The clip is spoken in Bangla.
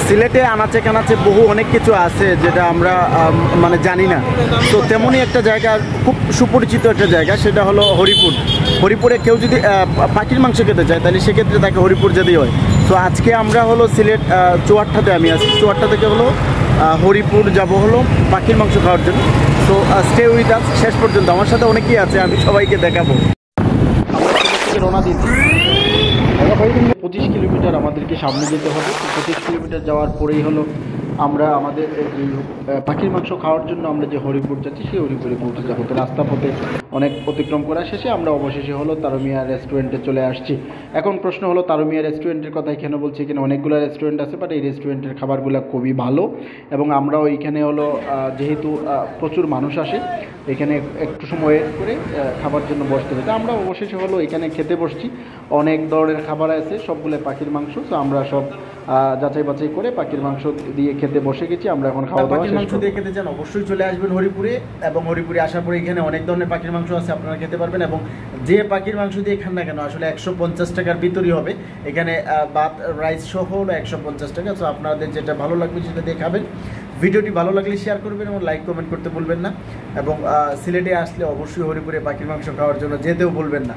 সিলেটে আনাচে কানাচে বহু অনেক কিছু আছে যেটা আমরা মানে জানি না। তো তেমনই একটা জায়গা, খুব সুপরিচিত একটা জায়গা, সেটা হলো হরিপুর। হরিপুরে কেউ যদি পাখির মাংস খেতে চায় তাহলে সেক্ষেত্রে তাকে হরিপুর যেতেই হয়। তো আজকে আমরা হলো সিলেট চুয়াট্টাতে আমি আছি, চুয়াট্টা থেকে হলো হরিপুর যাব হলো পাখির মাংস খাওয়ার জন্য। তো স্টে উইথ আস শেষ পর্যন্ত, আমার সাথে অনেকেই আছে, আমি সবাইকে দেখাবো। আমরা রওনা দিচ্ছি। 25 কিলোমিটার আমাদেরকে সামনে যেতে হবে। 25 কিলোমিটার যাওয়ার পরেই হলো আমরা আমাদের এই পাখির মাংস খাওয়ার জন্য আমরা যে হরিপুর যাচ্ছি সেই হরিপুরে পৌঁছে যাবো। তো রাস্তা পথে অনেক অতিক্রম করা শেষে আমরা অবশেষে হলো তারুমিয়া রেস্টুরেন্টে চলে আসছি। এখন প্রশ্ন হলো তারুমিয়া রেস্টুরেন্টের কথাই কেন বলছি, এখানে অনেকগুলো রেস্টুরেন্ট আছে, বাট এই রেস্টুরেন্টের খাবারগুলো খুবই ভালো এবং আমরাও এইখানে হলো যেহেতু প্রচুর মানুষ আসে এখানে একটু সময় করে খাবার জন্য বসতে হবে। তো আমরা অবশেষে হলো এখানে খেতে বসছি। অনেক ধরনের খাবার আছে, সবগুলো পাখির মাংস। তো আমরা সব যাচাই বাছাই করে পাখির মাংস দিয়ে খেতে বসে গেছি। আমরা এখন খাওয়া দাওয়া পাখির মাংস দিয়ে খেতে চান অবশ্যই চলে আসবেন হরিপুরে, এবং হরিপুরে আসার পরে এখানে অনেক ধরনের পাখির মাংস আছে, আপনারা খেতে পারবেন। এবং যে পাখির মাংস দিয়ে খান না কেন আসলে 150 টাকার ভিতরই হবে। এখানে ভাত রাইস সহ হলো 150 টাকা। তো আপনাদের যেটা ভালো লাগবে সেটা দিয়ে খাবেন। ভিডিওটি ভালো লাগলে শেয়ার করবেন এবং লাইক কমেন্ট করতে ভুলবেন না, এবং সিলেটে আসলে অবশ্যই হরিপুরে পাখির মাংস খাওয়ার জন্য যেতেও ভুলবেন না।